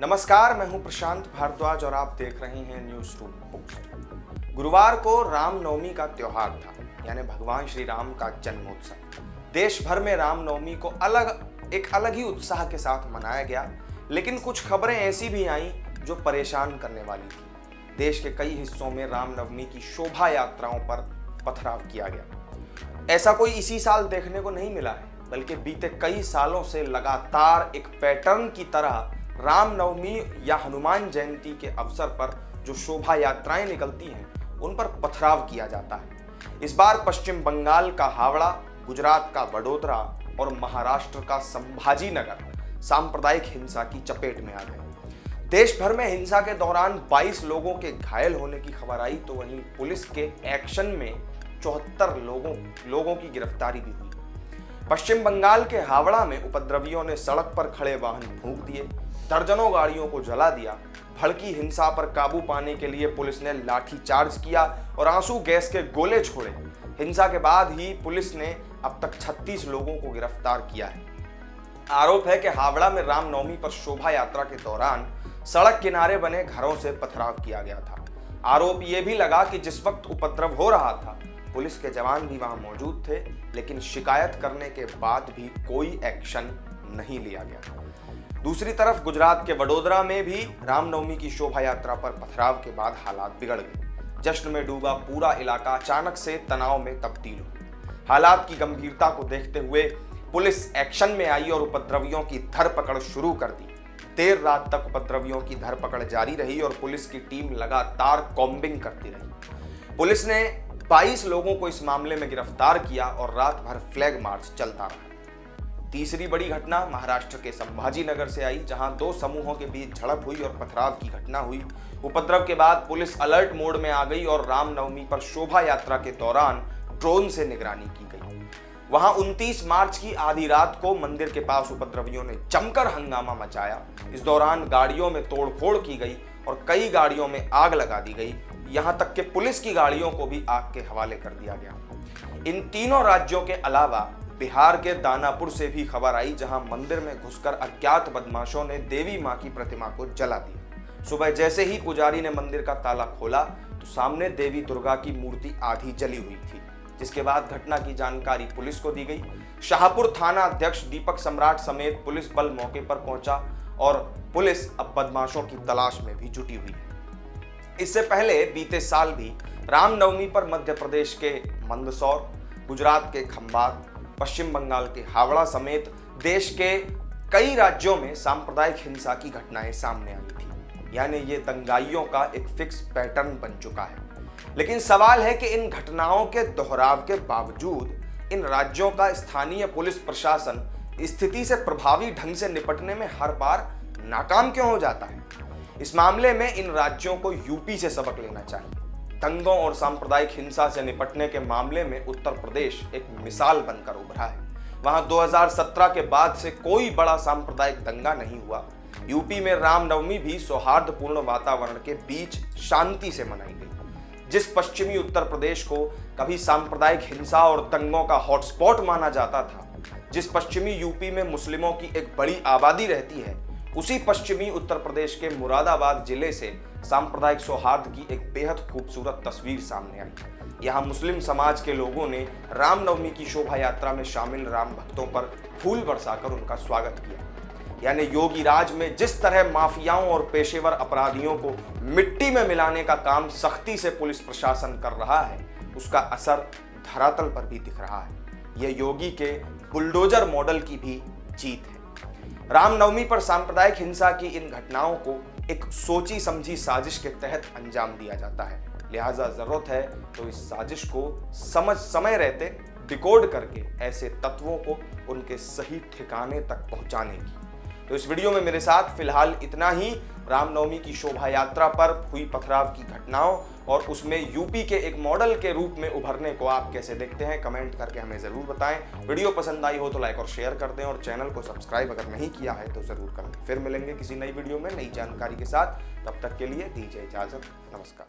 नमस्कार, मैं हूं प्रशांत भारद्वाज और आप देख रहे हैं न्यूज रूम पोस्ट। गुरुवार को रामनवमी का त्योहार था, यानी भगवान श्री राम का जन्मोत्सव। देश भर में रामनवमी को एक अलग ही उत्साह के साथ मनाया गया, लेकिन कुछ खबरें ऐसी भी आईं जो परेशान करने वाली थी। देश के कई हिस्सों में रामनवमी की शोभा यात्राओं पर पथराव किया गया। ऐसा कोई इसी साल देखने को नहीं मिला है, बल्कि बीते कई सालों से लगातार एक पैटर्न की तरह रामनवमी या हनुमान जयंती के अवसर पर जो शोभा यात्राएं निकलती हैं, उन पर पथराव किया जाता है। इस बार पश्चिम बंगाल का हावड़ा, गुजरात का वडोदरा और महाराष्ट्र का संभाजी नगर सांप्रदायिक हिंसा की चपेट में आ गए। देश भर में हिंसा के दौरान 22 लोगों के घायल होने की खबर आई, तो वहीं पुलिस के एक्शन में 74 लोगों की गिरफ्तारी भी हुई। पश्चिम बंगाल के हावड़ा में उपद्रवियों ने सड़क पर खड़े वाहन फूंक दिए, दर्जनों गाड़ियों को जला दिया। भड़की हिंसा पर काबू पाने के लिए पुलिस ने लाठीचार्ज किया और आंसू गैस के गोले छोड़े। हिंसा के बाद ही पुलिस ने अब तक 36 लोगों को गिरफ्तार किया है। आरोप है कि हावड़ा में रामनवमी पर शोभा यात्रा के दौरान सड़क किनारे बने घरों से पथराव किया गया था। आरोप यह भी लगा कि जिस वक्त उपद्रव हो रहा था, पुलिस के जवान भी वहां मौजूद थे, लेकिन शिकायत करने के बाद भी कोई एक्शन नहीं लिया गया। दूसरी तरफ गुजरात के वडोदरा में भी रामनवमी की शोभा यात्रा पर पथराव के बाद हालात बिगड़ गए। जश्न में डूबा पूरा इलाका अचानक से तनाव में तब्दील हो। हालात की गंभीरता को देखते हुए पुलिस एक्शन में आई और उपद्रवियों की धरपकड़ शुरू कर दी। देर रात तक उपद्रवियों की धरपकड़ जारी रही और पुलिस की टीम लगातार कॉम्बिंग करती रही। पुलिस ने 22 लोगों को इस मामले में गिरफ्तार किया और रात भर फ्लैग मार्च चलता रहा। तीसरी बड़ी घटना महाराष्ट्र के संभाजी नगर से आई, जहां दो समूहों के बीच झड़प हुई और पथराव की घटना हुई। उपद्रव के बाद पुलिस अलर्ट मोड में आ गई और रामनवमी पर शोभा यात्रा के दौरान ड्रोन से निगरानी की गई। वहां 29 मार्च की आधी रात को मंदिर के पास उपद्रवियों ने जमकर हंगामा मचाया। इस दौरान गाड़ियों में तोड़फोड़ की गई और कई गाड़ियों में आग लगा दी गई। यहां तक कि पुलिस की गाड़ियों को भी आग के हवाले कर दिया गया। इन तीनों राज्यों के अलावा बिहार के दानापुर से भी खबर आई, जहां मंदिर में घुसकर अज्ञात बदमाशों ने देवी मां की प्रतिमा को जला दिया। सुबह जैसे ही पुजारी ने मंदिर का ताला खोला तो सामने देवी दुर्गा की मूर्ति आधी जली हुई थी, जिसके बाद घटना की जानकारी पुलिस को दी गई। शाहपुर थाना अध्यक्ष दीपक सम्राट समेत पुलिस बल मौके पर पहुंचा और पुलिस अब बदमाशों की तलाश में भी जुटी हुई है। इससे पहले बीते साल भी रामनवमी पर मध्य प्रदेश के मंदसौर, गुजरात के खंबात, पश्चिम बंगाल के हावड़ा समेत देश के कई राज्यों में सांप्रदायिक हिंसा की घटनाएं सामने आई थी। यानी ये दंगाइयों का एक फिक्स पैटर्न बन चुका है। लेकिन सवाल है कि इन घटनाओं के दोहराव के बावजूद इन राज्यों का स्थानीय पुलिस प्रशासन स्थिति से प्रभावी ढंग से निपटने में हर बार नाकाम क्यों हो जाता है। इस मामले में इन राज्यों को यूपी से सबक लेना चाहिए। दंगों और सांप्रदायिक हिंसा से निपटने के मामले में उत्तर प्रदेश एक मिसाल बनकर उभरा है। वहां 2017 के बाद से कोई बड़ा सांप्रदायिक दंगा नहीं हुआ। यूपी में रामनवमी भी सौहार्दपूर्ण वातावरण के बीच शांति से मनाई गई। जिस पश्चिमी उत्तर प्रदेश को कभी सांप्रदायिक हिंसा और दंगों का हॉटस्पॉट माना जाता था, जिस पश्चिमी यूपी में मुस्लिमों की एक बड़ी आबादी रहती है, उसी पश्चिमी उत्तर प्रदेश के मुरादाबाद जिले से सांप्रदायिक सौहार्द की एक बेहद खूबसूरत तस्वीर सामने आई। यहाँ मुस्लिम समाज के लोगों ने रामनवमी की शोभा यात्रा में शामिल राम भक्तों पर फूल बरसाकर उनका स्वागत किया। यानी योगी राज में जिस तरह माफियाओं और पेशेवर अपराधियों को मिट्टी में मिलाने का काम सख्ती से पुलिस प्रशासन कर रहा है, उसका असर धरातल पर भी दिख रहा है। यह योगी के बुलडोजर मॉडल की भी जीत है। रामनवमी पर सांप्रदायिक हिंसा की इन घटनाओं को एक सोची समझी साजिश के तहत अंजाम दिया जाता है। लिहाजा जरूरत है तो इस साजिश को समय रहते डिकोड करके ऐसे तत्वों को उनके सही ठिकाने तक पहुंचाने की। तो इस वीडियो में मेरे साथ फिलहाल इतना ही। रामनवमी की शोभा यात्रा पर हुई पथराव की घटनाओं और उसमें यूपी के एक मॉडल के रूप में उभरने को आप कैसे देखते हैं, कमेंट करके हमें जरूर बताएं। वीडियो पसंद आई हो तो लाइक और शेयर कर दें और चैनल को सब्सक्राइब अगर नहीं किया है तो जरूर कर लें। फिर मिलेंगे किसी नई वीडियो में नई जानकारी के साथ। तब तक के लिए दीजिए इजाजत। नमस्कार।